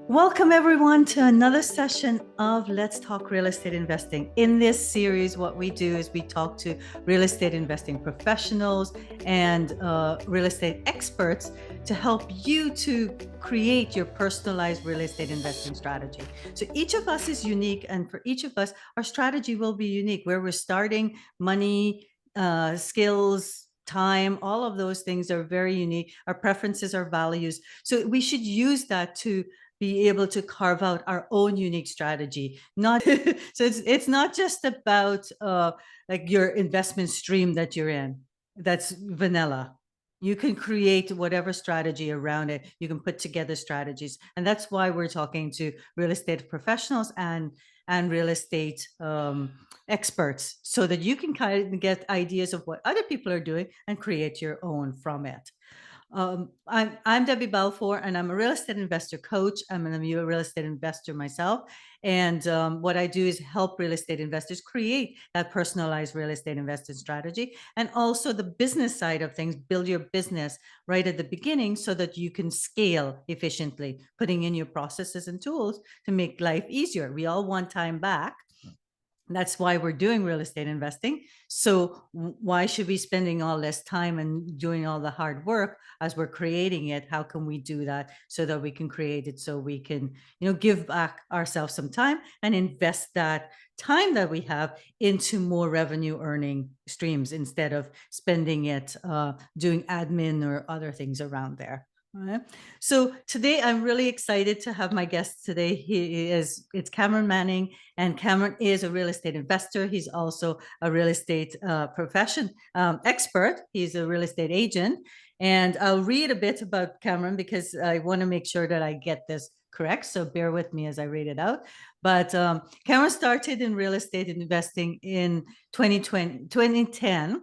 Welcome, everyone, to another session of Let's Talk Real Estate Investing. In this series, what we do is we talk to real estate investing professionals and real estate experts to help you to create your personalized real estate investing strategy. So each of us is unique, and for each of us, our strategy will be unique. Where we're starting, money, skills, time, all of those things are very unique. Our preferences, our values. So we should use that to be able to carve out our own unique strategy. Not so it's not just about like your investment stream that you're in. That's vanilla. You can create whatever strategy around it. You can put together strategies, and that's why we're talking to real estate professionals and real estate experts, so that you can kind of get ideas of what other people are doing and create your own from it. I'm Debbie Balfour, and I'm a real estate investor coach. I'm a real estate investor myself. And what I do is help real estate investors create that personalized real estate investing strategy, and also the business side of things, build your business right at the beginning so that you can scale efficiently, putting in your processes and tools to make life easier. We all want time back. That's why we're doing real estate investing. So why should we spending all this time and doing all the hard work as we're creating it? How can we do that so that we can create it, so we can, give back ourselves some time and invest that time that we have into more revenue earning streams, instead of spending it doing admin or other things around there. All right. So today I'm really excited to have my guest today. It's Cameron Manning, and Cameron is a real estate investor. He's also a real estate profession expert. He's a real estate agent. And I'll read a bit about Cameron because I want to make sure that I get this correct. So bear with me as I read it out. But Cameron started in real estate investing in 2010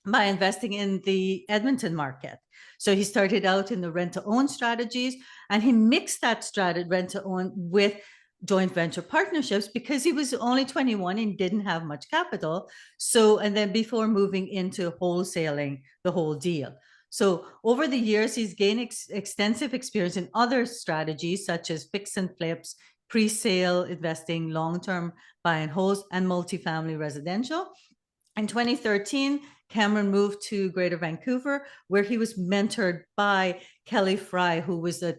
by investing in the Edmonton market. So he started out in the rent-to-own strategies, and he mixed that strategy, rent-to-own, with joint venture partnerships, because he was only 21 and didn't have much capital. So, and then before moving into wholesaling the whole deal. So over the years, he's gained extensive experience in other strategies such as fix and flips, pre-sale investing, long-term buy and holds, and multifamily residential. In 2013, Cameron moved to Greater Vancouver, where he was mentored by Kelly Fry, who was a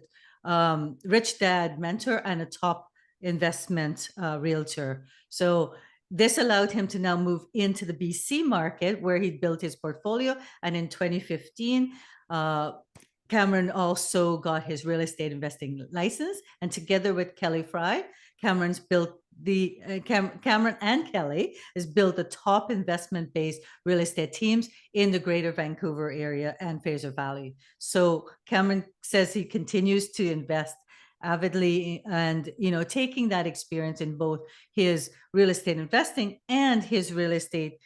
rich dad mentor and a top investment realtor. So this allowed him to now move into the BC market, where he built his portfolio. And in 2015, Cameron also got his real estate investing license, and together with Kelly Fry, Cameron's built Cameron and Kelly has built the top investment-based real estate teams in the Greater Vancouver area and Fraser Valley. So Cameron says he continues to invest avidly, and taking that experience in both his real estate investing and his real estate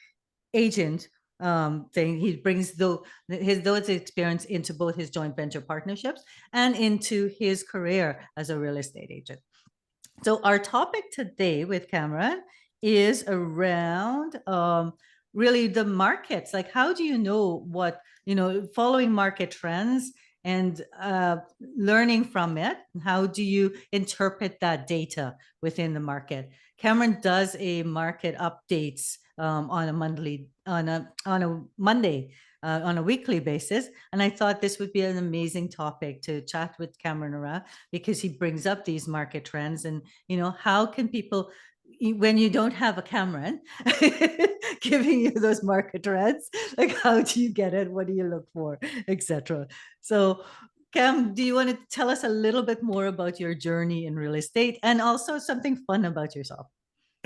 agent thing. He brings those experience into both his joint venture partnerships and into his career as a real estate agent. So our topic today with Cameron is around really the markets. Like, how do you know what, following market trends and learning from it? How do you interpret that data within the market? Cameron does a market updates on a Monday, on a weekly basis. And I thought this would be an amazing topic to chat with Cameron around, because he brings up these market trends. And, how can people, when you don't have a Cameron giving you those market trends, like, how do you get it? What do you look for, etc. So Cam, do you want to tell us a little bit more about your journey in real estate, and also something fun about yourself?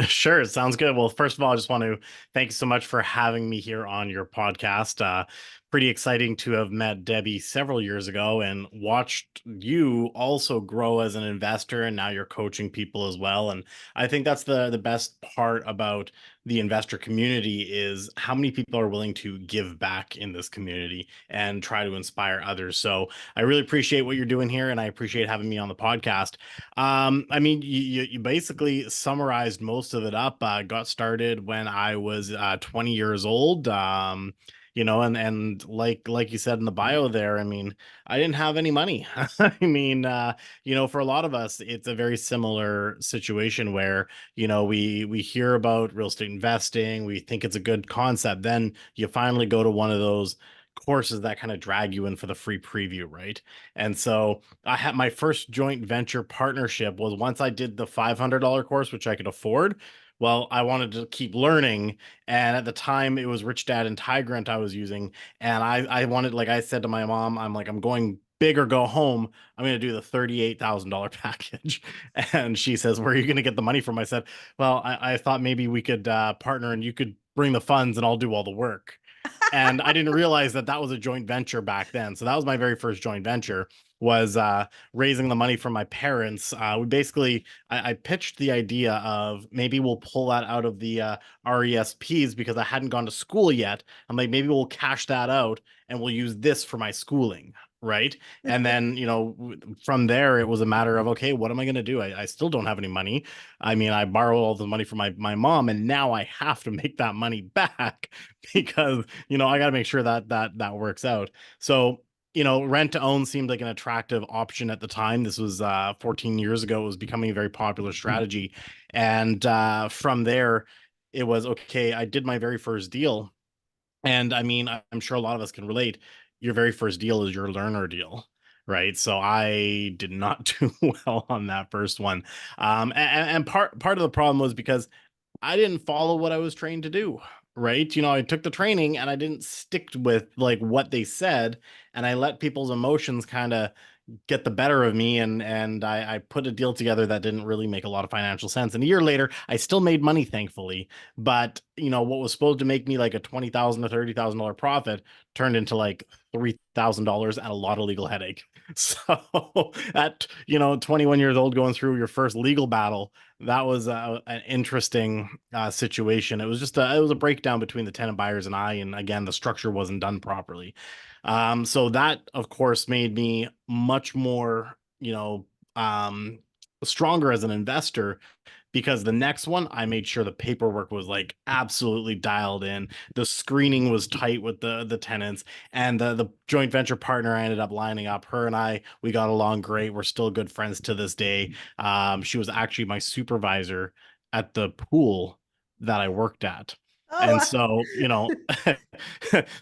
Sure, it sounds good. Well, first of all, I just want to thank you so much for having me here on your podcast. Pretty exciting to have met Debbie several years ago and watched you also grow as an investor, and now you're coaching people as well. And I think that's the best part about the investor community, is how many people are willing to give back in this community and try to inspire others. So I really appreciate what you're doing here, and I appreciate having me on the podcast. I mean, you basically summarized most of it up. Got started when I was 20 years old. and like you said in the bio there, I mean, I didn't have any money. I mean, for a lot of us, it's a very similar situation where, we hear about real estate investing, we think it's a good concept, then you finally go to one of those courses that kind of drag you in for the free preview, right? And so I had my first joint venture partnership was once I did the $500 course, which I could afford. Well, I wanted to keep learning, and at the time it was Rich Dad and Tigrant I was using, and I wanted, like I said to my mom, I'm like, I'm going big or go home. I'm going to do the $38,000 package. And she says, where are you going to get the money from? I said, well, I thought maybe we could partner and you could bring the funds and I'll do all the work. And I didn't realize that that was a joint venture back then. So that was my very first joint venture, was raising the money from my parents. We basically, I pitched the idea of maybe we'll pull that out of the RESPs because I hadn't gone to school yet. I'm like, maybe we'll cash that out and we'll use this for my schooling. Right. And then, from there, it was a matter of, okay, what am I going to do? I still don't have any money. I mean, I borrowed all the money from my mom, and now I have to make that money back because, I got to make sure that works out. So, rent to own seemed like an attractive option at the time. This was 14 years ago. It was becoming a very popular strategy. And from there, it was okay. I did my very first deal. And I mean, I'm sure a lot of us can relate. Your very first deal is your learner deal, right? So I did not do well on that first one. And part of the problem was because I didn't follow what I was trained to do, right? I took the training and I didn't stick with like what they said, and I let people's emotions kind of get the better of me, and I put a deal together that didn't really make a lot of financial sense. And a year later, I still made money, thankfully. But what was supposed to make me like a $20,000 to $30,000 profit turned into like $3,000 and a lot of legal headache. So at 21 years old, going through your first legal battle, that was an interesting situation. It was just it was a breakdown between the tenant buyers and I, and again, the structure wasn't done properly. So that, of course, made me much more, stronger as an investor, because the next one, I made sure the paperwork was like absolutely dialed in. The screening was tight with the tenants, and the joint venture partner I ended up lining up. Her and we got along great. We're still good friends to this day. She was actually my supervisor at the pool that I worked at. And Oh,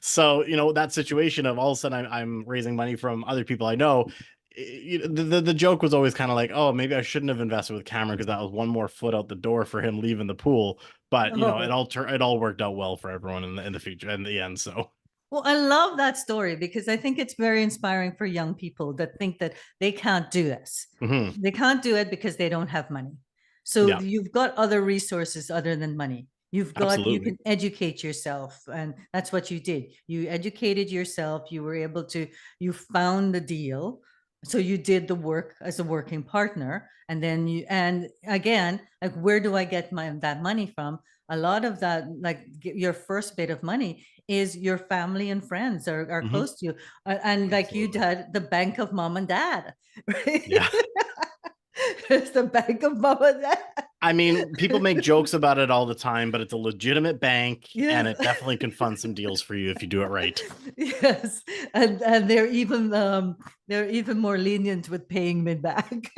so, that situation of all of a sudden I'm raising money from other people I know. The joke was always kind of like, oh, maybe I shouldn't have invested with Cameron because that was one more foot out the door for him leaving the pool. But oh. it all worked out well for everyone in the future, in the end. So Well, I love that story because I think it's very inspiring for young people that think that they can't do this. mhm, They can't do it because they don't have money. So yeah, you've got other resources other than money. You absolutely. can educate yourself. And that's what you did. You educated yourself. You were able to, you found the deal. So you did the work as a working partner. And again, like, where do I get that money from? A lot of that, like your first bit of money is your family and friends are Hmm. close to you. And like you Absolutely. did the bank of mom and dad, right? Yeah. It's the bank of mom and dad. I mean, people make jokes about it all the time, but it's a legitimate bank, and Yes. it definitely can fund some deals for you if you do it right. Yes. And they're even more lenient with paying me back.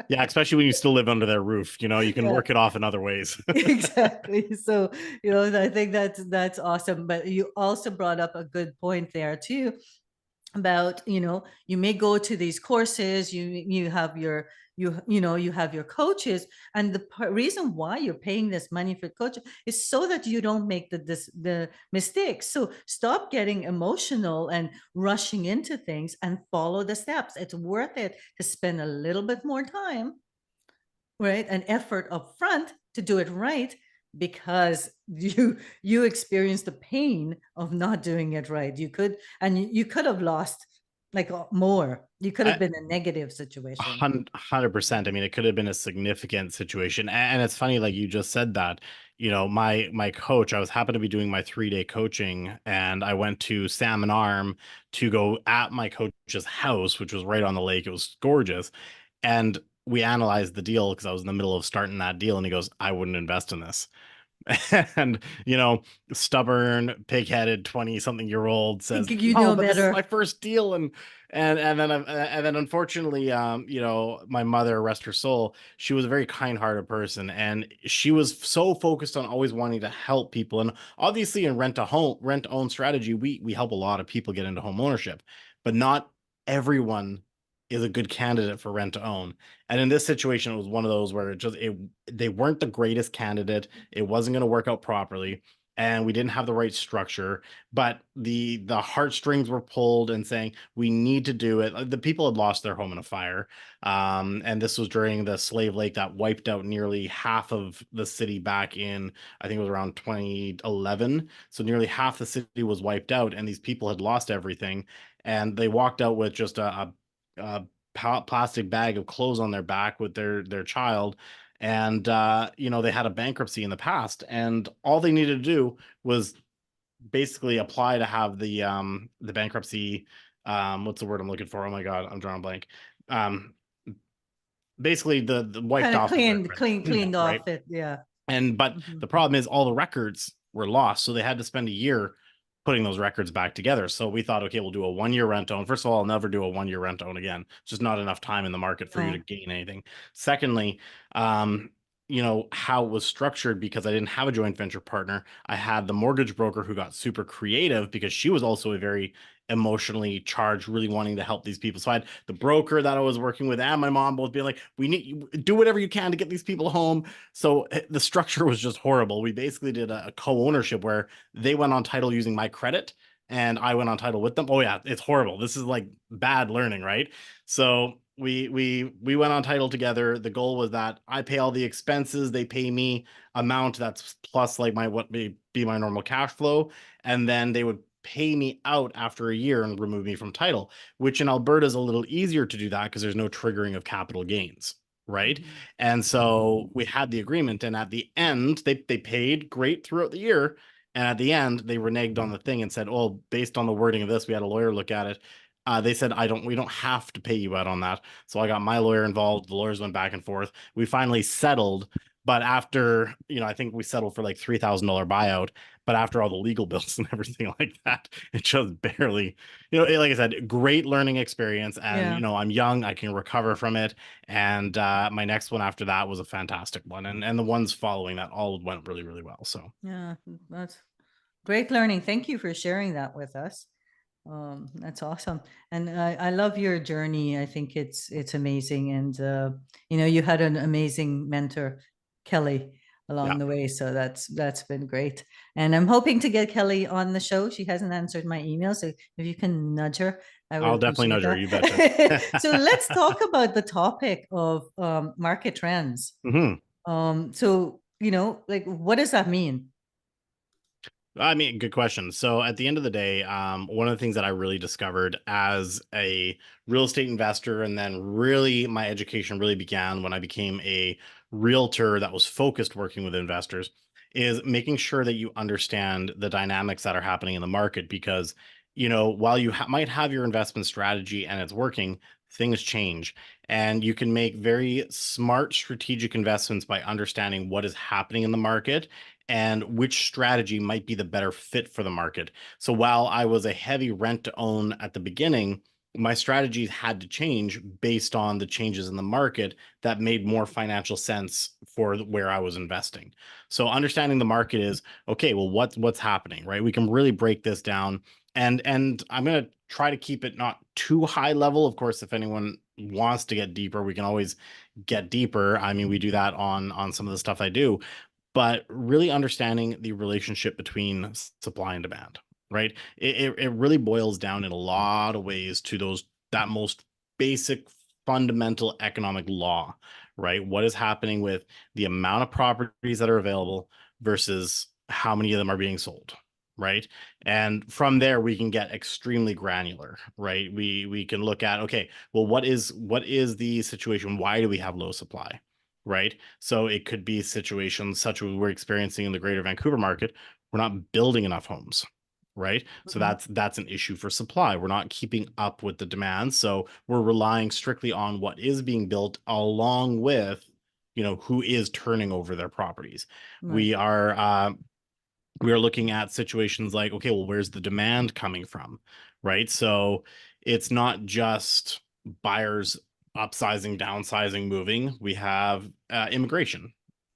Yeah, especially when you still live under their roof. You can Yeah. work it off in other ways. Exactly. So, I think that's awesome. But you also brought up a good point there too, about, you may go to these courses, you have you have your coaches, and the reason why you're paying this money for coach is so that you don't make the mistakes. So stop getting emotional and rushing into things and follow the steps. It's worth it to spend a little bit more time, right, and effort up front to do it right, because you experience the pain of not doing it right. You could have lost like more. You could have I, been a negative situation. 100%. I mean, it could have been a significant situation. And it's funny, like you just said that, my coach, I was happened to be doing my 3-day coaching, and I went to Salmon Arm to go at my coach's house, which was right on the lake. It was gorgeous. And we analyzed the deal because I was in the middle of starting that deal. And he goes, I wouldn't invest in this. And, stubborn, pig-headed 20-something-year-old says, You "Oh, know but this is my better. first deal." And then unfortunately, my mother, rest her soul, she was a very kind-hearted person, and she was so focused on always wanting to help people. And obviously, in rent to own strategy, we help a lot of people get into home ownership, but not everyone is a good candidate for rent to own. And in this situation, it was one of those where they weren't the greatest candidate. It wasn't going to work out properly, and we didn't have the right structure. But the heartstrings were pulled and saying we need to do it. The people had lost their home in a fire, and this was during the Slave Lake that wiped out nearly half of the city back in, I think it was around 2011. So nearly half the city was wiped out, and these people had lost everything, and they walked out with just a plastic bag of clothes on their back with their child. And they had a bankruptcy in the past, and all they needed to do was basically apply to have the bankruptcy, what's the word I'm looking for? Oh my god, I'm drawing a blank. um Basically the wiped Kind of off of their credit, cleaned right? off it. Yeah. But Mhm. the problem is all the records were lost, so they had to spend a year putting those records back together. So we thought, okay, we'll do a 1 year rent own. First of all, I'll never do a 1 year rent own again. It's just not enough time in the market for you to No. gain anything. Secondly, how it was structured, because I didn't have a joint venture partner. I had the mortgage broker who got super creative because she was also a very emotionally charged, really wanting to help these people. So I had the broker that I was working with and my mom both being like, we need you do whatever you can to get these people home. So the structure was just horrible. We basically did a co-ownership where they went on title using my credit and I went on title with them. Oh yeah, it's horrible. This is like bad learning, right? So we went on title together. The goal was that I pay all the expenses, they pay me amount that's plus like my what may be my normal cash flow, and then they would pay me out after a year and remove me from title, which in Alberta is a little easier to do that because there's no triggering of capital gains, right? Mhm. And so we had the agreement, and at the end, they paid great throughout the year. And at the end, they reneged on the thing and said, "Oh, based on the wording of this, we had a lawyer look at it. They said, we don't have to pay you out on that." So I got my lawyer involved. The lawyers went back and forth. We finally settled. But after, I think we settled for like $3,000 buyout. But after all the legal bills and everything like that, it just barely, like I said, great learning experience. And, Yeah. I'm young, I can recover from it. And my next one after that was a fantastic one. And the ones following that all went really, really well. So, Yeah. That's great learning. Thank you for sharing that with us. That's awesome. And I love your journey. I think it's amazing. And you had an amazing mentor, Kelly, yeah, along the way. So that's been great. And I'm hoping to get Kelly on the show. She hasn't answered my email. So if you can nudge her, I would I'll definitely appreciate nudge her. You betcha. that. So let's talk about the topic of market trends. hmm So, like what does that mean? I mean, good question. So at the end of the day, one of the things that I really discovered as a real estate investor, and then really my education really began when I became a realtor that was focused working with investors, is making sure that you understand the dynamics that are happening in the market. Because, while you might have your investment strategy and it's working, things change. And you can make very smart strategic investments by understanding what is happening in the market and which strategy might be the better fit for the market. So while I was a heavy rent to own at the beginning, my strategies had to change based on the changes in the market that made more financial sense for where I was investing. So understanding the market is okay, well, what's happening, right? We can really break this down. And I'm going to try to keep it not too high level. Of course, if anyone wants to get deeper, we can always get deeper. I mean, we do that on some of the stuff I do, but really understanding the relationship between supply and demand, right? It really boils down in a lot of ways to that most basic fundamental economic law, right? What is happening with the amount of properties that are available versus how many of them are being sold, right? And from there we can get extremely granular, right? We can look at, okay, well, what is the situation? Why do we have low supply? Right. So it could be situations such as we're experiencing in the Greater Vancouver market. We're not building enough homes. Right. So Mhm. that's an issue for supply. We're not keeping up with the demand. So we're relying strictly on what is being built along with, who is turning over their properties. Right. We are looking at situations like, okay, well, where's the demand coming from, right? So it's not just buyers upsizing, downsizing, moving. We have immigration.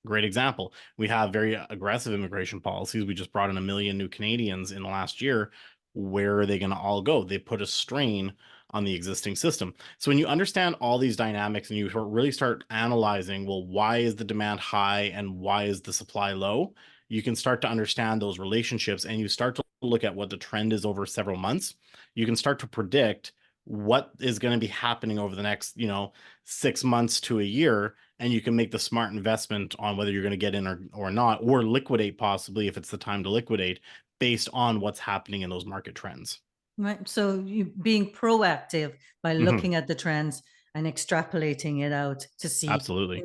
Great example. We have very aggressive immigration policies. We just brought in 1 million new Canadians in the last year. Where are they going to all go? They put a strain on the existing system. So when you understand all these dynamics and you really start analyzing, well, why is the demand high and why is the supply low? You can start to understand those relationships, and you start to look at what the trend is over several months. You can start to predict what is going to be happening over the next 6 months to a year, and you can make the smart investment on whether you're going to get in or not, or liquidate possibly if it's the time to liquidate based on what's happening in those market trends. Right. So you being proactive by Mm-hmm. looking at the trends and extrapolating it out to see, Absolutely.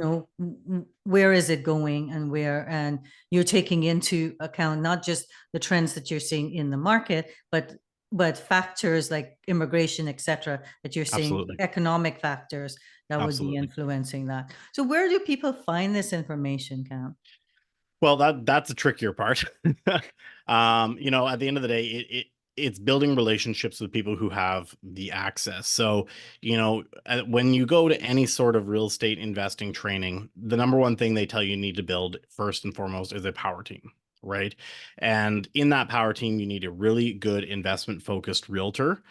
where is it going and you're taking into account not just the trends that you're seeing in the market, but factors like immigration, etc., that you're seeing, Absolutely. economic factors that would be Absolutely. influencing that. So where do people find this information, Cam? Well, that's the trickier part. At the end of the day, it's building relationships with people who have the access. So, when you go to any sort of real estate investing training, the number one thing they tell you need to build first and foremost is a power team, right? And in that power team, you need a really good investment focused realtor,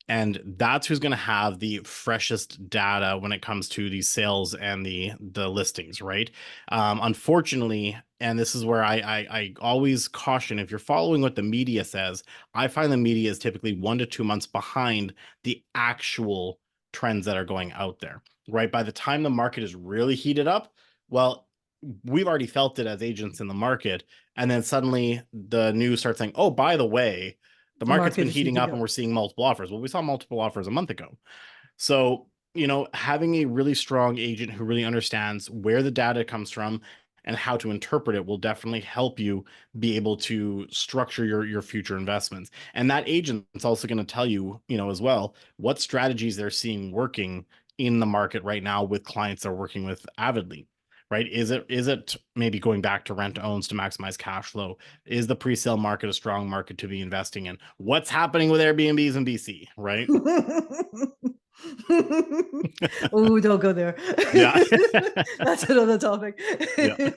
and that's who's going to have the freshest data when it comes to these sales and the listings, right? Unfortunately, and this is where I always caution, if you're following what the media says, I find the media is typically 1 to 2 months behind the actual trends that are going out there, right? By the time the market is really heated up, well, we've already felt it as agents in the market, and then suddenly the news starts saying, oh, by the way, the The market's market been is heating heating up and up. we're seeing multiple offers. Well, we saw multiple offers a month ago. So, having a really strong agent who really understands where the data comes from and how to interpret it will definitely help you be able to structure your future investments. And that agent's also going to tell you, as well, what strategies they're seeing working in the market right now with clients they're working with avidly. Right? Is it maybe going back to rent to owns to maximize cash flow? Is the pre-sale market a strong market to be investing in? What's happening with Airbnbs in BC, right? Oh, don't go there. Yeah. That's another topic. Yeah.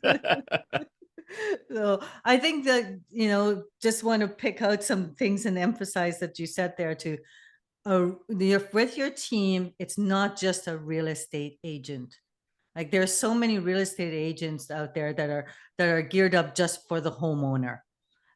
So I think that, just want to pick out some things and emphasize that you said there too. With your team, it's not just a real estate agent. Like there's so many real estate agents out there that are geared up just for the homeowner,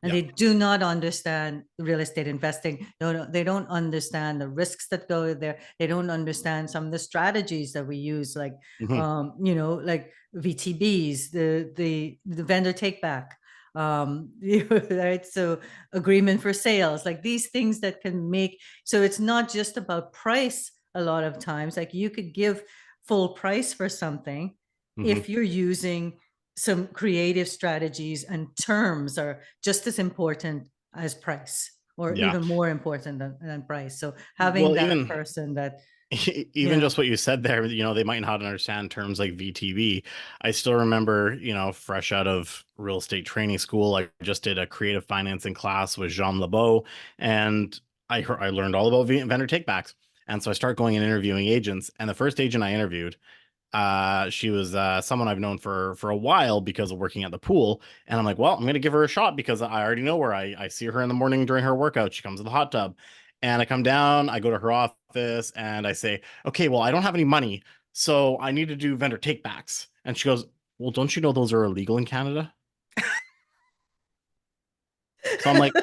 and Yeah. they do not understand real estate investing. No, they don't understand the risks that go there. They don't understand some of the strategies that we use, like Mhm. like VTBs, the vendor take back, right? So agreement for sales, like these things that can make, so it's not just about price. A lot of times, like you could give full price for something Mhm. if you're using some creative strategies, and terms are just as important as price, or Yeah. even more important than price. So having Well, that even person that, even yeah. just what you said there, they might not understand terms like VTV. I still remember, fresh out of real estate training school, I just did a creative financing class with Jean Lebeau, and I learned all about vendor takebacks. And so I start going and interviewing agents, and the first agent I interviewed, she was someone I've known for a while because of working at the pool, and I'm like, well, I'm gonna give her a shot because I already know her. I see her in the morning during her workout. She comes to the hot tub, and I come down, I go to her office, and I say, okay, well, I don't have any money, so I need to do vendor takebacks. And she goes, well, don't you know those are illegal in Canada? So I'm like,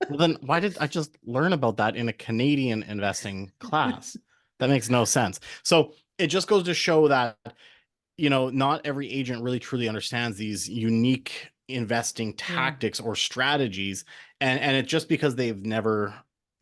well, then why did I just learn about that in a Canadian investing class? That makes no sense. So it just goes to show that not every agent really truly understands these unique investing Yeah. tactics or strategies, and it's just because they've never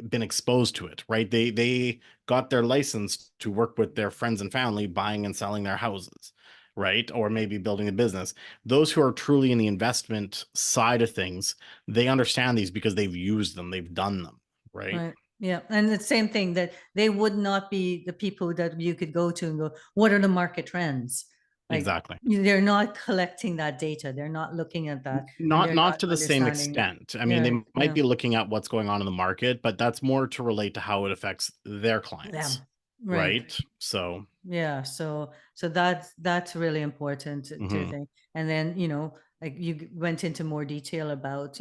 been exposed to it, right? They got their license to work with their friends and family buying and selling their houses, right? Or maybe building a business. Those who are truly in the investment side of things, they understand these because they've used them, they've done them, right? Right. Yeah. And the same thing, that they would not be the people that you could go to and go, what are the market trends? Like Exactly. they're not collecting that data. They're not looking at that, and Not they're not not to the same understanding. extent. I mean, Yeah, they might yeah, be looking at what's going on in the market, but that's more to relate to how it affects their clients, them. Right. right? So, Yeah. So that's really important to mhm. think. And then, like you went into more detail about,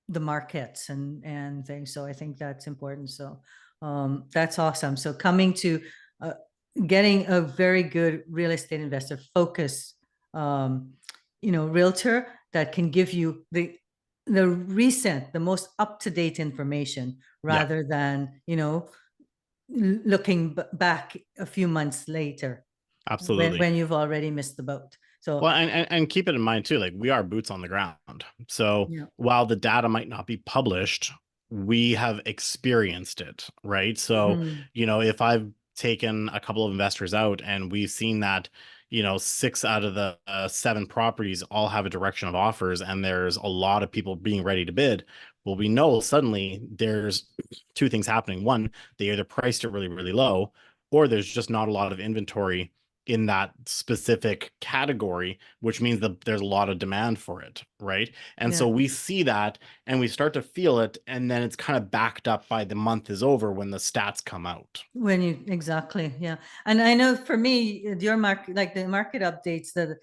the markets and things. So I think that's important. So that's awesome. So coming to uh, getting a very good real estate investor focus, um, realtor that can give you the most up to date information Yeah, rather than looking back a few months later when absolutely. when you've already missed the boat. So Well, and keep it in mind too, like we are boots on the ground. So yeah. while the data might not be published, we have experienced it, right? So, Mhm. if I've taken a couple of investors out and we've seen that, six out of the seven properties all have a direction of offers and there's a lot of people being ready to bid. Well, we know suddenly there's two things happening. One, they either priced it really, really low, or there's just not a lot of inventory in that specific category, which means that there's a lot of demand for it, right? And Yeah. so we see that and we start to feel it, and then it's kind of backed up by the month is over when the stats come out. When you exactly, yeah. And I know for me, your market, like the market updates that,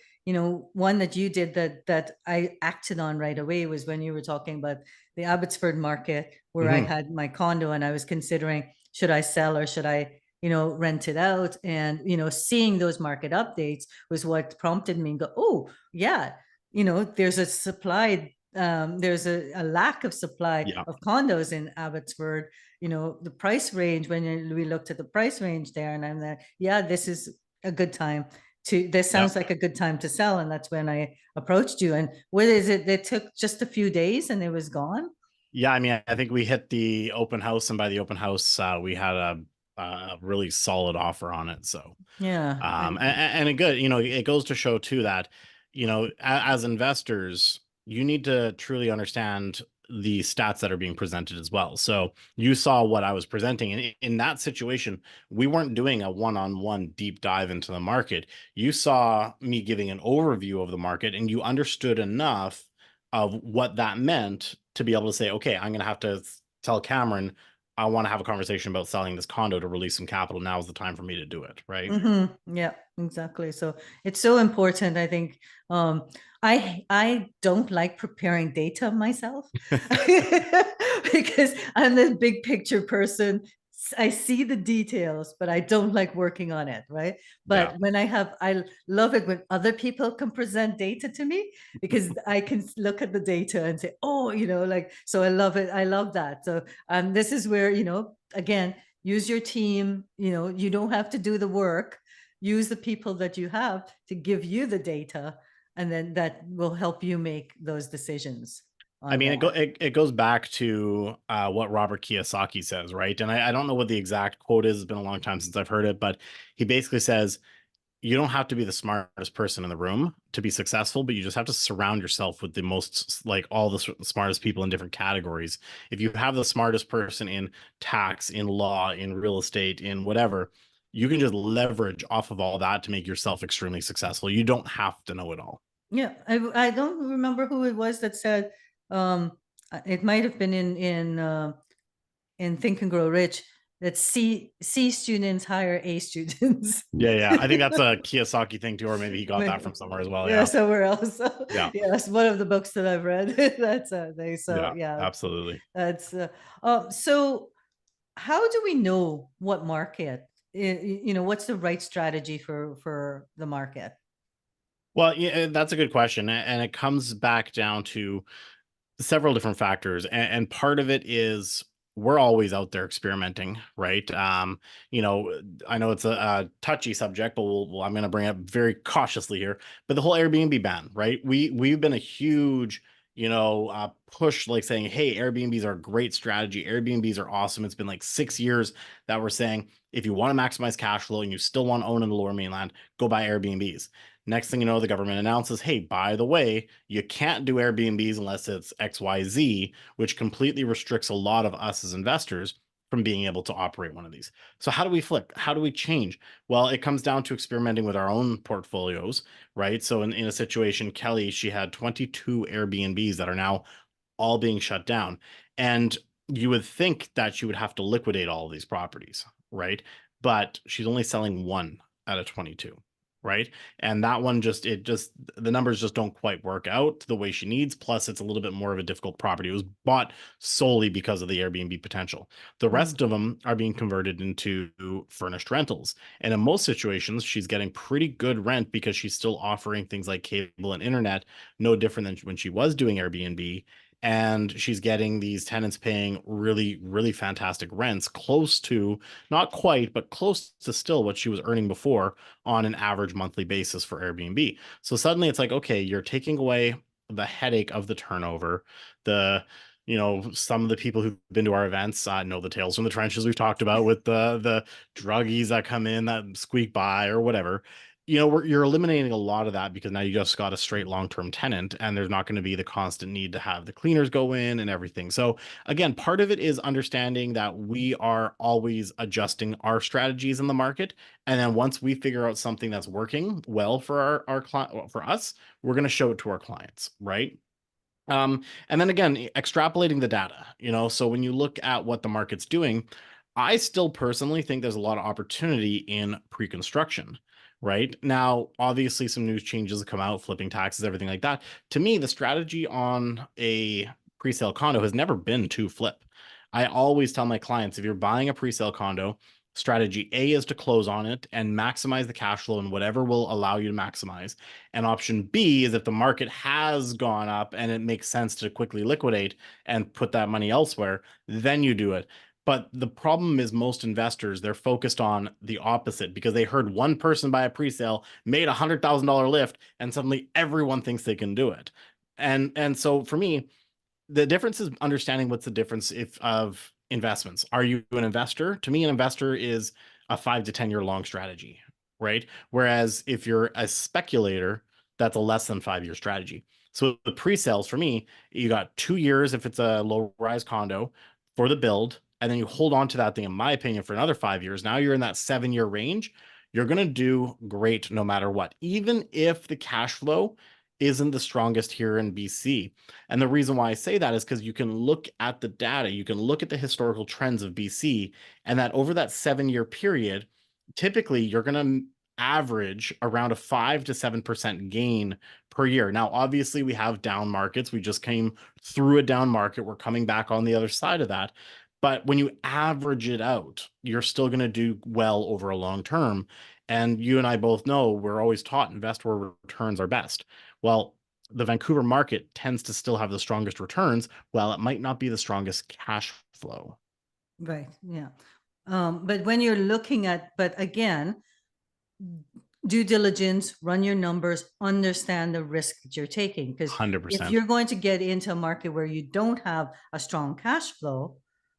one that you did that I acted on right away was when you were talking about the Abbotsford market where I Hmm. had my condo and I was considering should I sell or should I, rent it out. And, seeing those market updates was what prompted me to go, oh, yeah, there's a supply, there's a lack of supply Yeah. of condos in Abbotsford, the price range when we looked at the price range there, and I'm like, yeah, this is a good time this Yeah. sounds like a good time to sell. And that's when I approached you. And what is it? It took just a few days and it was gone. Yeah. I mean, I think we hit the open house, and by the open house, we had a really solid offer on it. So, Yeah. and a good, it goes to show too that, as investors, you need to truly understand the stats that are being presented as well. So you saw what I was presenting, and in that situation, we weren't doing a one-on-one deep dive into the market. You saw me giving an overview of the market, and you understood enough of what that meant to be able to say, okay, I'm going to have to tell Cameron, I want to have a conversation about selling this condo to release some capital. Now is the time for me to do it, right? Yeah, exactly. So it's so important. I think I don't like preparing data myself because I'm the big picture person. I see the details, but I don't like working on it, right? Yeah. But I love it when other people can present data to me because I can look at the data and say, oh, like, so I love it. I love that. So this is where, again, use your team. You don't have to do the work. Use the people that you have to give you the data, and then that will help you make those decisions I on mean, that. it goes back to what Robert Kiyosaki says, right? And I don't know what the exact quote is. It's been a long time since I've heard it, but he basically says you don't have to be the smartest person in the room to be successful, but you just have to surround yourself with the most, like all the smartest people in different categories. If you have the smartest person in tax, in law, in real estate, in whatever, you can just leverage off of all that to make yourself extremely successful. You don't have to know it all. Yeah, I don't remember who it was that said, um, it might have been in Think and Grow Rich, that C students hire A students. Yeah, yeah. I think that's a Kiyosaki thing too, or maybe he got that from somewhere as well. Yeah, Yeah. somewhere else. So, Yeah. yeah, that's one of the books that I've read. That's a thing. So Yeah, yeah, absolutely. that's so how do we know what market, what's the right strategy for the market? Well, yeah, that's a good question. And it comes back down to several different factors, and part of it is we're always out there experimenting, right? I know it's a touchy subject, but I'm going to bring it up very cautiously here. But the whole Airbnb ban, right? We've been a huge, push, like saying, "Hey, Airbnbs are a great strategy. Airbnbs are awesome." It's been like 6 years that we're saying, if you want to maximize cash flow and you still want to own in the Lower Mainland, go buy Airbnbs. Next thing you know, the government announces, hey, by the way, you can't do Airbnbs unless it's XYZ, which completely restricts a lot of us as investors. from being able to operate one of these. So how do we flip? How do we change? Well, it comes down to experimenting with our own portfolios, right? So in a situation, Kelly, she had 22 Airbnbs that are now all being shut down. And you would think that she would have to liquidate all of these properties, right? But she's only selling one out of 22, right? And that one the numbers just don't quite work out the way she needs. Plus, it's a little bit more of a difficult property. It was bought solely because of the Airbnb potential. The rest of them are being converted into furnished rentals. And in most situations, she's getting pretty good rent because she's still offering things like cable and internet, no different than when she was doing Airbnb. And she's getting these tenants paying really, really fantastic rents, close to, not quite, but close to still what she was earning before on an average monthly basis for Airbnb. So suddenly it's like, okay, you're taking away the headache of the turnover. Some of the people who've been to our events know the tales from the trenches we've talked about with the druggies that come in that squeak by or whatever. You're eliminating a lot of that because now you just got a straight long-term tenant, and there's not going to be the constant need to have the cleaners go in and everything. So again, part of it is understanding that we are always adjusting our strategies in the market. And then once we figure out something that's working well for our client, for us, we're going to show it to our clients, right? And then again, extrapolating the data, so when you look at what the market's doing, I still personally think there's a lot of opportunity in pre-construction. Right now, obviously, some news changes have come out, flipping taxes, everything like that. To me, the strategy on a pre-sale condo has never been to flip. I always tell my clients, if you're buying a pre-sale condo, strategy A is to close on it and maximize the cash flow and whatever will allow you to maximize. And option B is if the market has gone up and it makes sense to quickly liquidate and put that money elsewhere, then you do it. But the problem is most investors, they're focused on the opposite because they heard one person buy a pre-sale, made $100,000 lift, and suddenly everyone thinks they can do it. And so for me, the difference is understanding what's the difference of investments. Are you an investor? To me, an investor is a 5 to 10 year long strategy, right? Whereas if you're a speculator, that's a less than 5 year strategy. So the pre-sales for me, you got 2 years if it's a low rise condo for the build, and then you hold on to that thing, in my opinion, for another 5 years. Now you're in that 7 year range. You're going to do great no matter what, even if the cash flow isn't the strongest here in BC. And the reason why I say that is because you can look at the data, you can look at the historical trends of BC, and that over that 7 year period, typically you're going to average around a 5 to 7% gain per year. Now, obviously, we have down markets. We just came through a down market. We're coming back on the other side of that. But when you average it out, you're still going to do well over a long term. And you and I both know we're always taught invest where returns are best. Well, the Vancouver market tends to still have the strongest returns, while it might not be the strongest cash flow. Right. Yeah. But when you're looking at, but again, due diligence, run your numbers, understand the risk that you're taking. Because if 100%. you're going to get into a market where you don't have a strong cash flow,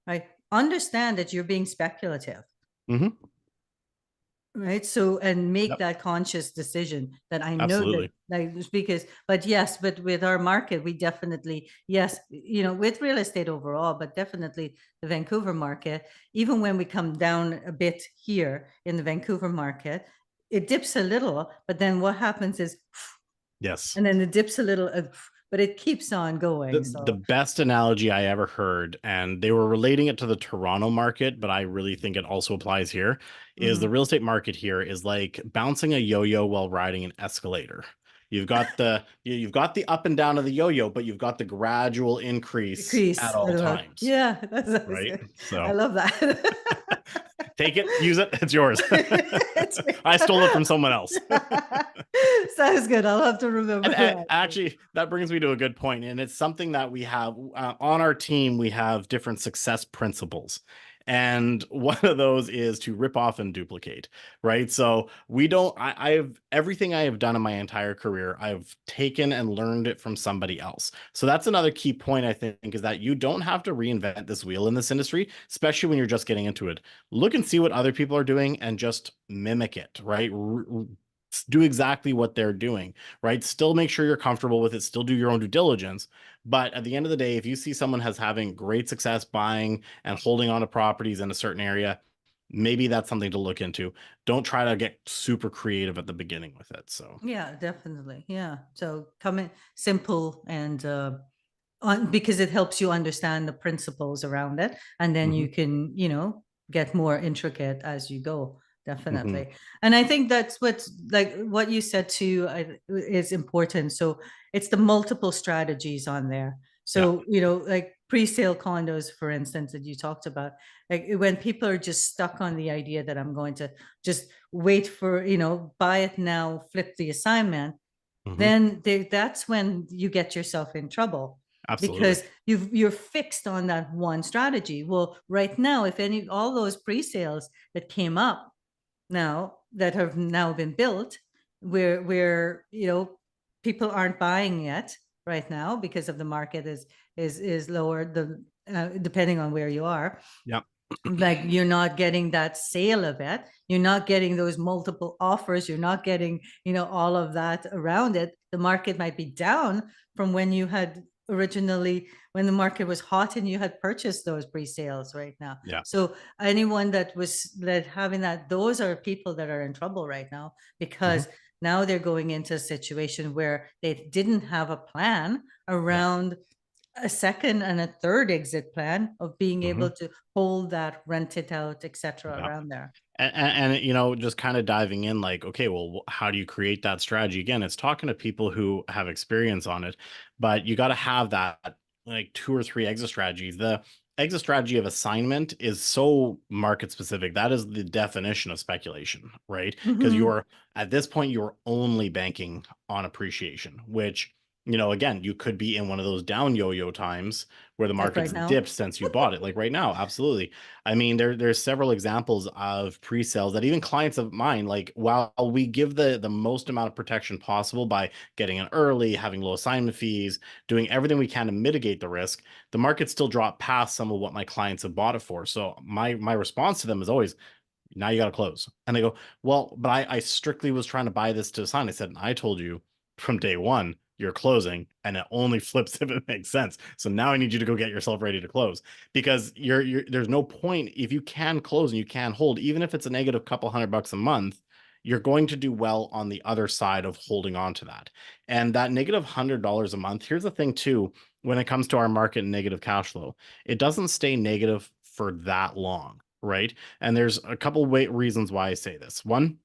right? Understand that you're being speculative. Mm-hmm. Right. So, and make Yep. that conscious decision that I know Absolutely. that, like, because, but yes, but with our market, we definitely, yes, with real estate overall, but definitely the Vancouver market, even when we come down a bit here in the Vancouver market, it dips a little, but then what happens is, Yes. and then it dips a little, but it keeps on going. The So, best analogy I ever heard, and they were relating it to the Toronto market, but I really think it also applies here, is the real estate market here is like bouncing a yo-yo while riding an escalator. You've got the up and down of the yo-yo, but you've got the gradual increase at decrease. all times, Yeah, that's right? good. I So love that. take it, use it, it's yours. It's I stole it from someone else. Sounds good. I'll have to remember And that. actually, that brings me to a good point, and it's something that we have on our team. We have different success principles, and one of those is to rip off and duplicate. Right? So we don't. I've everything I have done in my entire career, I've taken and learned it from somebody else. So that's another key point I think is that you don't have to reinvent this wheel in this industry, especially when you're just getting into it. Look and see what other people are doing and just mimic it. Right? do exactly what they're doing, right? Still make sure you're comfortable with it, still do your own due diligence. But at the end of the day, if you see someone has having great success buying and holding on to properties in a certain area, maybe that's something to look into. Don't try to get super creative at the beginning with it. So, Yeah, definitely. Yeah. So come in simple and because it helps you understand the principles around it, and then mhm, you can, get more intricate as you go. mhm, Definitely. And I think that's what's like what you said too is important. So it's the multiple strategies on there. yeah, So, like pre-sale condos, for instance, that you talked about, like when people are just stuck on the idea that I'm going to just wait for, buy it now, flip the assignment, mhm, then that's when you get yourself in trouble absolutely. because you're fixed on that one strategy. Well, right now, if any all those pre-sales that came up now that have now been built, where people aren't buying yet right now because of the market is lower the depending on where you are, Yeah. like you're not getting that sale of it, you're not getting those multiple offers, you're not getting all of that around it. The market might be down from when you had originally, when the market was hot and you had purchased those pre-sales right now. Yeah. So anyone that having that, those are people that are in trouble right now Mhm, because now they're going into a situation where they didn't have a plan yeah. around a second and a third exit plan of being able Mhm, to hold that, rent it out, etc. yeah. around there. And just kind of diving in, like, okay, well, how do you create that strategy? Again, it's talking to people who have experience on it, but you got to have that like two or three exit strategies. The exit strategy of assignment is so market specific. That is the definition of speculation, right? Because Mm-hmm. you're at this point, you're only banking on appreciation, which, again, you could be in one of those down yo-yo times where the Like market's right now. dipped since you bought it, like right now. Absolutely. I mean, there's several examples of pre-sales that even clients of mine, like, while we give the most amount of protection possible by getting in early, having low assignment fees, doing everything we can to mitigate the risk, the market still dropped past some of what my clients have bought it for. So my response to them is always, now you got to close. And they go, well, but I strictly was trying to buy this to sign. I said, I told you from day one, you're closing, and it only flips if it makes sense. So now I need you to go get yourself ready to close, because there's no point if you can close and you can hold, even if it's a negative couple $100 a month, you're going to do well on the other side of holding on to that. And that negative $100 a month, here's the thing too, when it comes to our market and negative cash flow, it doesn't stay negative for that long, right? And there's a couple reasons why I say this. One,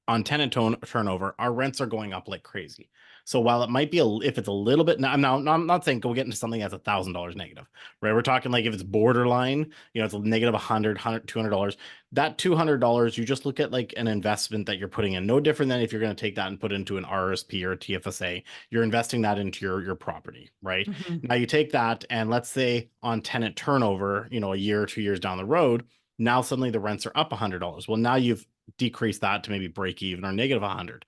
on tenant turnover, our rents are going up like crazy. So while it might be if it's a little bit, now I'm not saying go get into something that's $1,000 negative, right? We're talking like if it's borderline, it's a negative 100, $200. That $200, you just look at like an investment that you're putting in, no different than if you're going to take that and put it into an RSP or a TFSA. You're investing that into your property, right? Mm-hmm. Now you take that, and let's say on tenant turnover, a year or 2 years down the road, now suddenly the rents are up $100. Well, now you've decrease that to maybe break even or negative 100.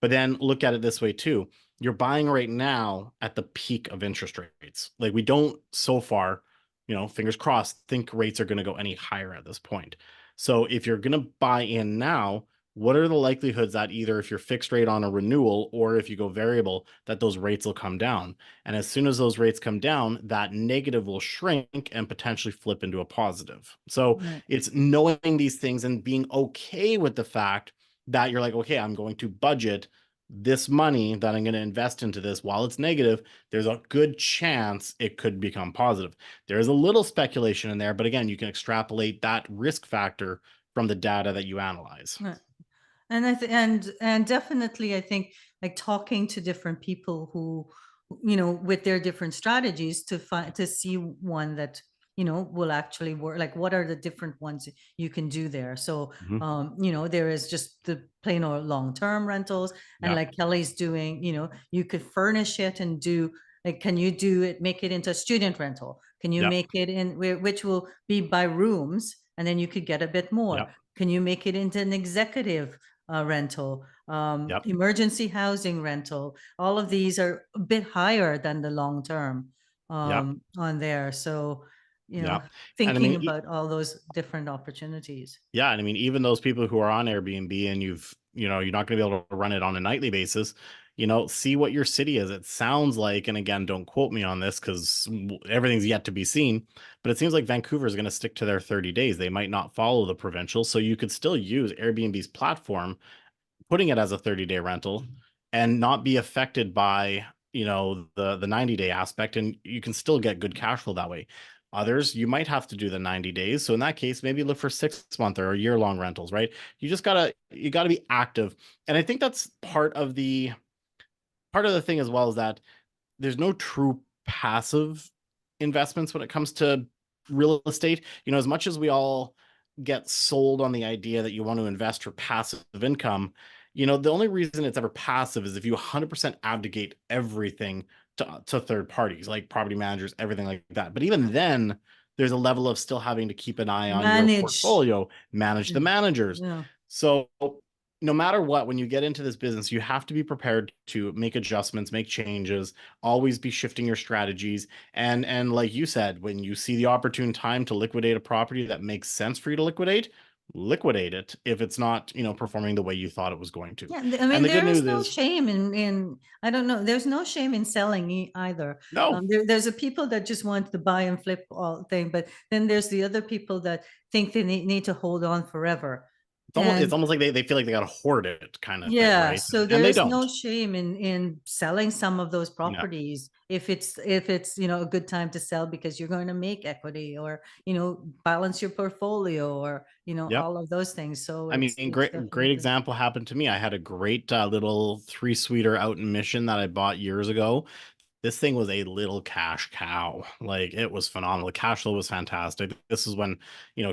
But then look at it this way too. You're buying right now at the peak of interest rates. Like, we don't so far, fingers crossed, think rates are going to go any higher at this point. So if you're going to buy in now, what are the likelihoods that either if you're fixed rate on a renewal or if you go variable, that those rates will come down? And as soon as those rates come down, that negative will shrink and potentially flip into a positive. So Right. it's knowing these things and being okay with the fact that you're like, okay, I'm going to budget this money that I'm going to invest into this. While it's negative, there's a good chance it could become positive. There's a little speculation in there, but again, you can extrapolate that risk factor from the data that you analyze. Right. And and definitely I think like talking to different people who with their different strategies to find to see one that will actually work, like what are the different ones you can do there. So Mhm. there is just the plain or long-term rentals, and Yeah. like Kelly's doing, you could furnish it and do, like, can you do it, make it into a student rental, can you Yep. make it in which will be by rooms, and then you could get a bit more, Yep. can you make it into an executive rental, Yep. emergency housing rental. All of these are a bit higher than the long term Yep. on there. So you know, Yeah. And I thinking mean, about all those different opportunities. yeah, and I mean, even those people who are on Airbnb and you're not going to be able to run it on a nightly basis, see what your city is. It sounds like, and again, don't quote me on this because everything's yet to be seen, but it seems like Vancouver is going to stick to their 30 days. They might not follow the provincial, so you could still use Airbnb's platform, putting it as a 30-day rental and not be affected by the 90-day aspect, and you can still get good cash flow that way. Others, you might have to do the 90 days, so in that case maybe look for 6 month or year-long rentals, right? You gotta be active. And I think that's part of the thing as well, is that there's no true passive investments when it comes to real estate. As much as we all get sold on the idea that you want to invest for passive income, the only reason it's ever passive is if you 100% abdicate everything to third parties, like property managers, everything like that. But even then, there's a level of still having to keep an eye on your Manage. portfolio, manage the managers. Yeah. So no matter what, when you get into this business, you have to be prepared to make adjustments, make changes, always be shifting your strategies. And like you said, when you see the opportune time to liquidate a property that makes sense for you to liquidate it if it's not, performing the way you thought it was going to. Yeah, I And mean, the good there is news no is, shame in I don't know. There's no shame in selling either. no, There's a people that just want to buy and flip all thing, but then there's the other people that think they need to hold on forever. it's And almost like they feel like they got to hoard it kind of thing, yeah, right? so And they there's no don't. shame in selling some of those Yeah. properties if it's a good time to sell because you're going to make equity or balance your portfolio or Yep. all of those things. So I mean, it's great definitely. example happened to me. I had a great little 3-suiter out in Mission that I bought years ago. This thing was a little cash cow. Like, it was phenomenal. The cash flow was fantastic. This is when,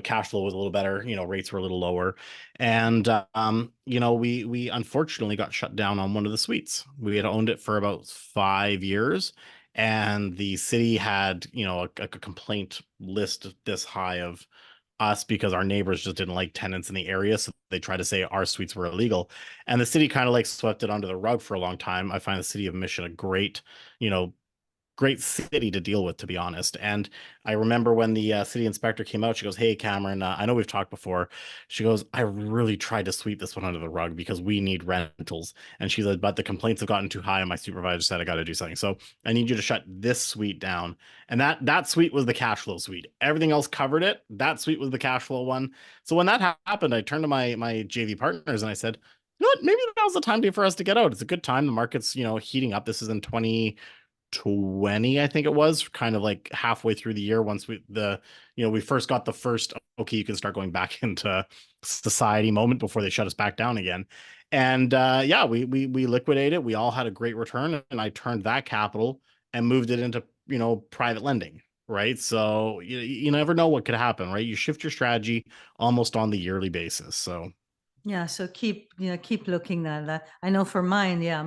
cash flow was a little better, rates were a little lower. And we unfortunately got shut down on one of the suites. We had owned it for about 5 years, and the city had, a complaint list this high of us because our neighbors just didn't like tenants in the area, so they tried to say our suites were illegal, and the city kind of like swept it under the rug for a long time. I find the city of Mission a you know great city to deal with, to be honest. And I remember when the city inspector came out, she goes, "Hey, Cameron, I know we've talked before." She goes, "I really tried to sweep this one under the rug because we need rentals." And she said, "But the complaints have gotten too high, and my supervisor said I got to do something. So I need you to shut this suite down." And that suite was the cash flow suite. Everything else covered it. That suite was the cash flow one. So when that happened, I turned to my JV partners and I said, "You know what? Maybe now's the time for us to get out. It's a good time. The market's heating up. This is in 2020, I think it was, kind of like halfway through the year, once we first got the first, okay, you can start going back into society moment before they shut us back down again. And yeah, we liquidated. We all had a great return, and I turned that capital and moved it into private lending, right? So you never know what could happen, right? You shift your strategy almost on the yearly basis. So Yeah, so keep looking at that. I know for mine, yeah,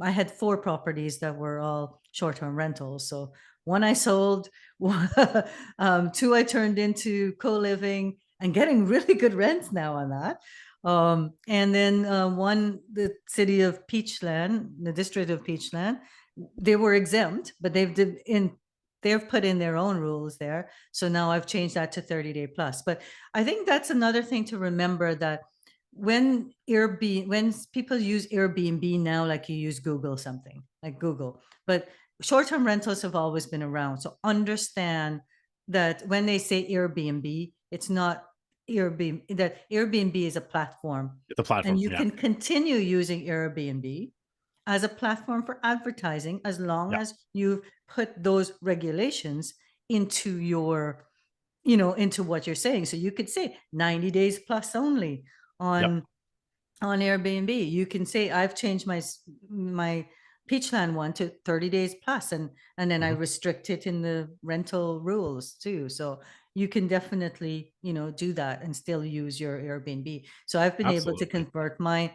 I had 4 properties that were all short-term rentals. So one I sold, 2 I turned into co-living and getting really good rents now on that. And then one, the city of Peachland, the district of Peachland, they were exempt, but they've put in their own rules there. So now I've changed that to 30-day plus. But I think that's another thing to remember, that when people use Airbnb now, like you use Google, something like Google, but short-term rentals have always been around. So understand that when they say Airbnb, it's not Airbnb, that Airbnb is a platform, it's a and platform. you Yeah. can continue using Airbnb as a platform for advertising as long Yeah. as you put those regulations into into what you're saying. So you could say 90 days plus only Yep. on Airbnb. You can say I've changed my Peachland one to 30 days plus, and then I Mhm. restrict it in the rental rules too. So you can definitely do that and still use your Airbnb. So I've been able to Absolutely. convert my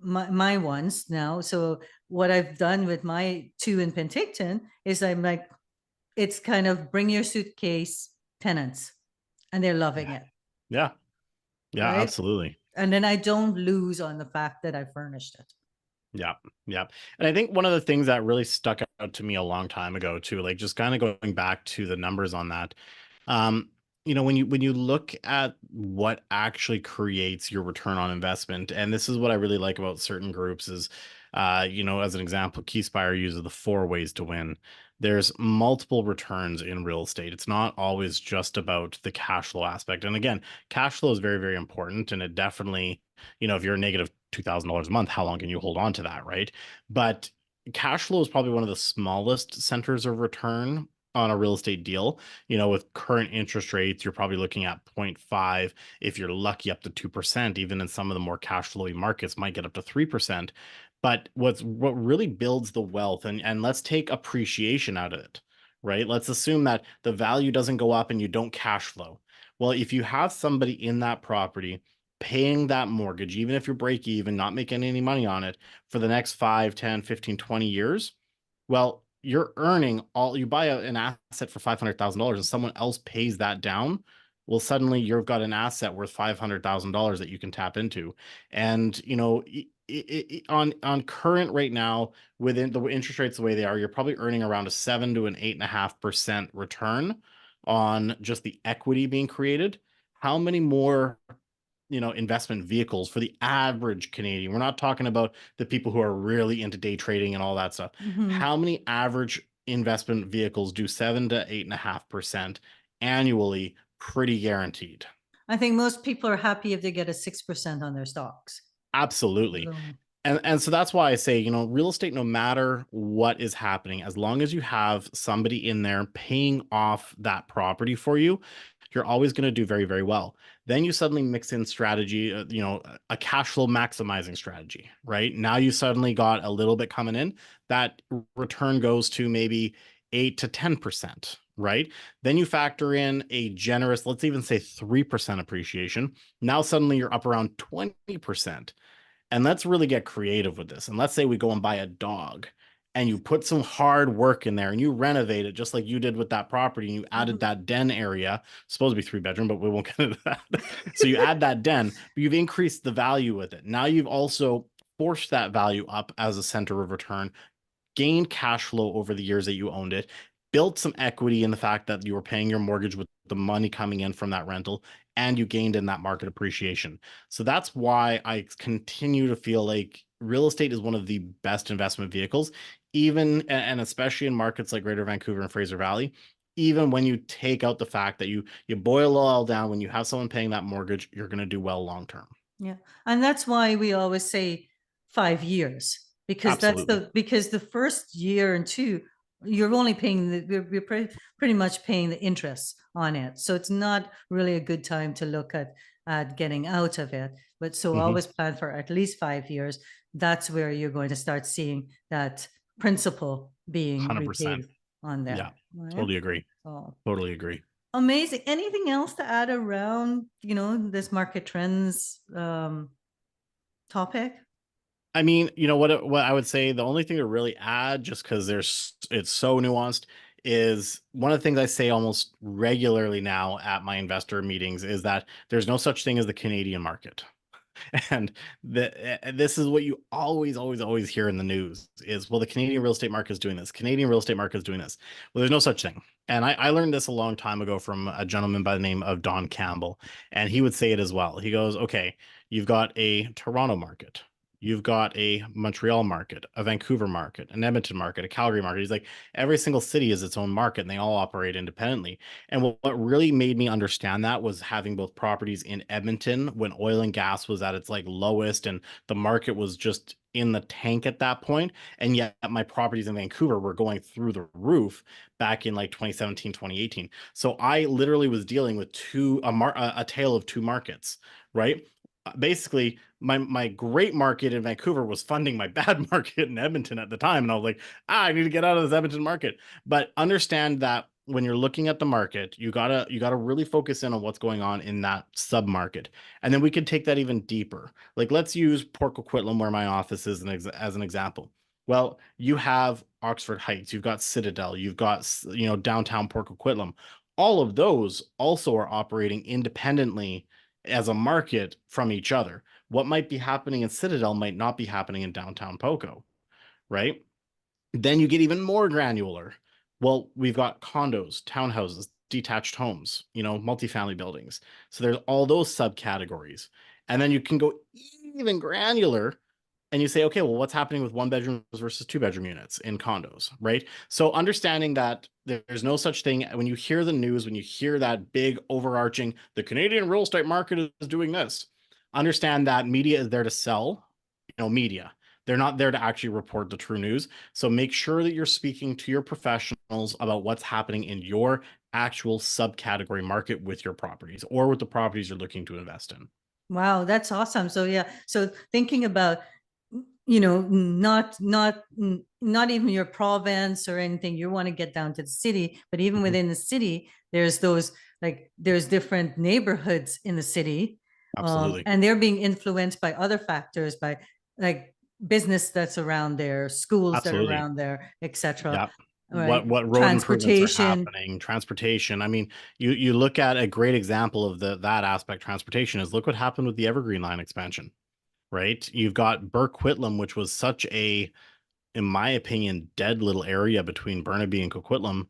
my ones now. So what I've done with my 2 in Penticton is I'm like, it's kind of bring your suitcase tenants, and they're loving Yeah. it, Yeah. Yeah. right? Absolutely. And then I don't lose on the fact that I furnished it. Yeah, yeah. And I think one of the things that really stuck out to me a long time ago too, like just kind of going back to the numbers on that, um, when you look at what actually creates your return on investment, and this is what I really like about certain groups is, as an example, Keyspire uses the four ways to win. There's multiple returns in real estate. It's not always just about the cash flow aspect. And again, cash flow is very, very important, and it definitely, if you're a negative $2,000 a month, how long can you hold on to that, right? But cash flow is probably one of the smallest centers of return on a real estate deal. With current interest rates, you're probably looking at 0.5. If you're lucky, up to 2%, even in some of the more cash flowy markets might get up to 3%. But what really builds the wealth, and let's take appreciation out of it, right? Let's assume that the value doesn't go up and you don't cash flow. Well, if you have somebody in that property paying that mortgage, even if you're break even, not making any money on it for the next 5, 10, 15, 20 years, well, you're earning all, you buy an asset for $500,000 and someone else pays that down. Well, suddenly you've got an asset worth $500,000 that you can tap into. And, on current right now, within the interest rates the way they are, you're probably earning around a 7 to an 8.5% return on just the equity being created. How many more investment vehicles for the average Canadian? We're not talking about the people who are really into day trading and all that stuff. Mhm. How many average investment vehicles do 7 to 8.5% annually, pretty guaranteed? I think most people are happy if they get a 6% on their stocks. Absolutely. So, And so that's why I say, real estate, no matter what is happening, as long as you have somebody in there paying off that property for you, you're always going to do very, very well. Then you suddenly mix in strategy, a cash flow maximizing strategy, right? Now you suddenly got a little bit coming in. That return goes to maybe 8 to 10%, right? Then you factor in a generous, let's even say 3% appreciation. Now suddenly you're up around 20%. And let's really get creative with this. And let's say we go and buy a dog and you put some hard work in there and you renovate it just like you did with that property and you added mhm. that den area, supposed to be 3 bedroom, but we won't get into that. So you add that den, but you've increased the value with it. Now you've also forced that value up as a center of return, gained cash flow over the years that you owned it, built some equity in the fact that you were paying your mortgage with the money coming in from that rental, and you gained in that market appreciation. So that's why I continue to feel like real estate is one of the best investment vehicles, even and especially in markets like Greater Vancouver and Fraser Valley. Even when you take out the fact that you boil it all down, when you have someone paying that mortgage, you're going to do well long term. Yeah. And that's why we always say 5 years, because Absolutely. because the first year and two, you're only paying we're pretty much paying the interest on it. So it's not really a good time to look at getting out of it. But so Hmm. always plan for at least 5 years. That's where you're going to start seeing that principal being 100%. repaid on Yeah, there. Right? totally agree. So Totally agree. amazing. Anything else to add around, this market trends topic? I mean, what I would say, the only thing to really add, just because it's so nuanced, is one of the things I say almost regularly now at my investor meetings is that there's no such thing as the Canadian market. And this is what you always, always, always hear in the news is, well, the Canadian real estate market is doing this. Canadian real estate market is doing this. Well, there's no such thing. And I learned this a long time ago from a gentleman by the name of Don Campbell. And he would say it as well. He goes, okay, you've got a Toronto market. You've got a Montreal market, a Vancouver market, an Edmonton market, a Calgary market. He's like, every single city is its own market and they all operate independently. And what really made me understand that was having both properties in Edmonton when oil and gas was at its like lowest and the market was just in the tank at that point. And yet my properties in Vancouver were going through the roof back in like 2017, 2018. So I literally was dealing with a tale of two markets, right? Basically, my great market in Vancouver was funding my bad market in Edmonton at the time. And I was like, I need to get out of this Edmonton market. But understand that when you're looking at the market, you gotta really focus in on what's going on in that sub market, and then we could take that even deeper. Like let's use Port Coquitlam, where my office is, as an example. Well, you have Oxford Heights, you've got Citadel, you've got downtown Port Coquitlam. All of those also are operating independently as a market from each other. what might be happening in Citadel might not be happening in downtown Poco, right? Then you get even more granular. Well, we've got condos, townhouses, detached homes, multifamily buildings. So there's all those subcategories. And then you can go even granular and you say, okay, well, what's happening with 1 bedroom versus 2 bedroom units in condos, right? So understanding that there's no such thing when you hear the news, when you hear that big overarching, the Canadian real estate market is doing this, understand that media is there to sell, media. They're not there to actually report the true news. So make sure that you're speaking to your professionals about what's happening in your actual subcategory market with your properties or with the properties you're looking to invest in. Wow, that's awesome. So yeah, so thinking about, not even your province or anything, you want to get down to the city, but even within the city, there's those, like, there's different neighborhoods in the city. Absolutely. And they're being influenced by other factors, by like business that's around there, schools that are Absolutely. around there, etc. Yeah. Right. What road improvements are Transportation. happening, transportation. I mean, you look at a great example of that aspect, transportation, is look what happened with the Evergreen Line expansion, right? You've got Burke-Whitlam, which was such a, in my opinion, dead little area between Burnaby and Coquitlam.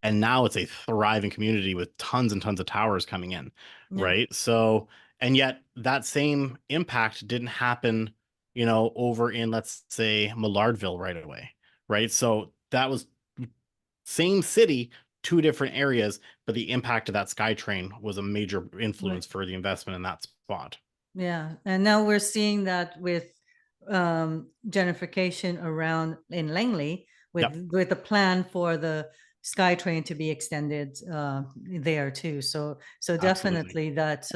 And now it's a thriving community with tons and tons of towers coming in, Yeah. right? So, and yet that same impact didn't happen, over in, let's say, Millardville right away, right? So that was same city, two different areas, but the impact of that SkyTrain was a major influence for the investment in that spot. Yeah, and now we're seeing that with gentrification around in Langley, with Yep. with a plan for the SkyTrain to be extended there too. So Absolutely. definitely that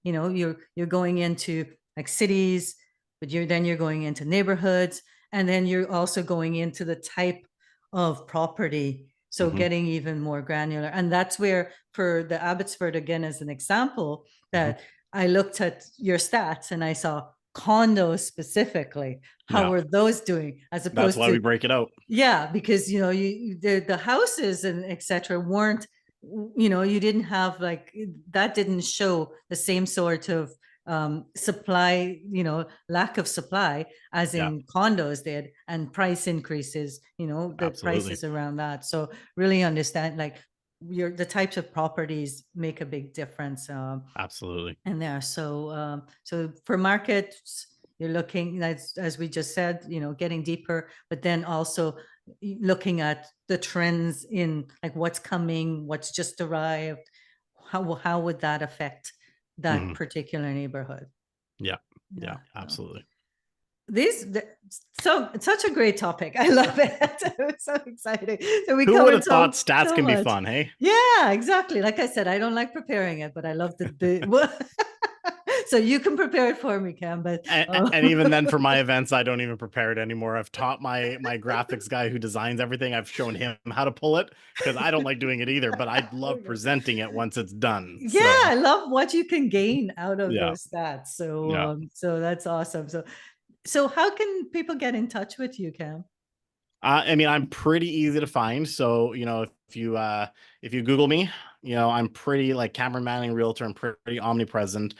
you're going into like cities, but you're going into neighborhoods, and then you're also going into the type of property. So getting even more granular, and that's where, for the Abbotsford again as an example, that I looked at your stats and I saw condos specifically. How Yeah. were those doing? As That's opposed why to, we break it out. yeah, because the houses and etc. weren't, you didn't have like that, didn't show the same sort of supply, lack of supply as Yeah. in condos did, and price increases, the Absolutely. prices around that. So really understand, like, the types of properties make a big difference. Absolutely. And there. So for markets, you're looking, as we just said, getting deeper, but then also looking at the trends in like what's coming, what's just arrived, how would that affect that particular neighborhood? Yeah. Yeah. Yeah. Absolutely. So it's such a great topic. I love it. It's so exciting. So we Who would covered have thought stats so can be much. fun, hey? Yeah, exactly. Like I said, I don't like preparing it, but I love the so you can prepare it for me, Cam. But And even then, for my events, I don't even prepare it anymore. I've taught my graphics guy who designs everything. I've shown him how to pull it because I don't like doing it either, but I love presenting it once it's done. yeah, So I love what you can gain out of yeah, those stats. So yeah. so that's awesome. So how can people get in touch with you, Cam? I mean, I'm pretty easy to find. So, if you Google me, I'm pretty like Cameron Manning Realtor. I'm pretty omnipresent.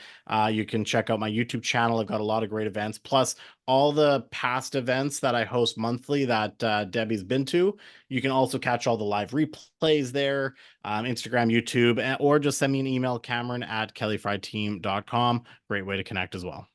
You can check out my YouTube channel. I've got a lot of great events, plus all the past events that I host monthly that Debbie's been to. You can also catch all the live replays there, Instagram, YouTube, or just send me an email, Cameron@kellyfryteam.com. Great way to connect as well.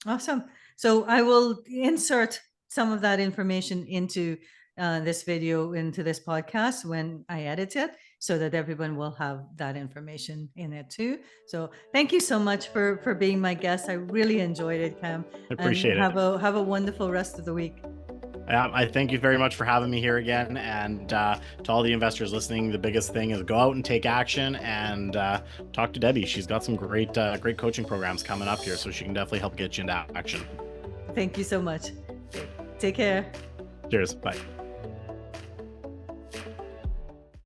Awesome. So I will insert some of that information into this video, into this podcast when I edit it, so that everyone will have that information in it too. So thank you so much for being my guest. I really enjoyed it, Cam. I And appreciate it. have a wonderful rest of the week. I thank you very much for having me here again. And to all the investors listening, the biggest thing is go out and take action and talk to Debbie. She's got some great coaching programs coming up here, so she can definitely help get you into action. Thank you so much. Take care. Cheers. Bye.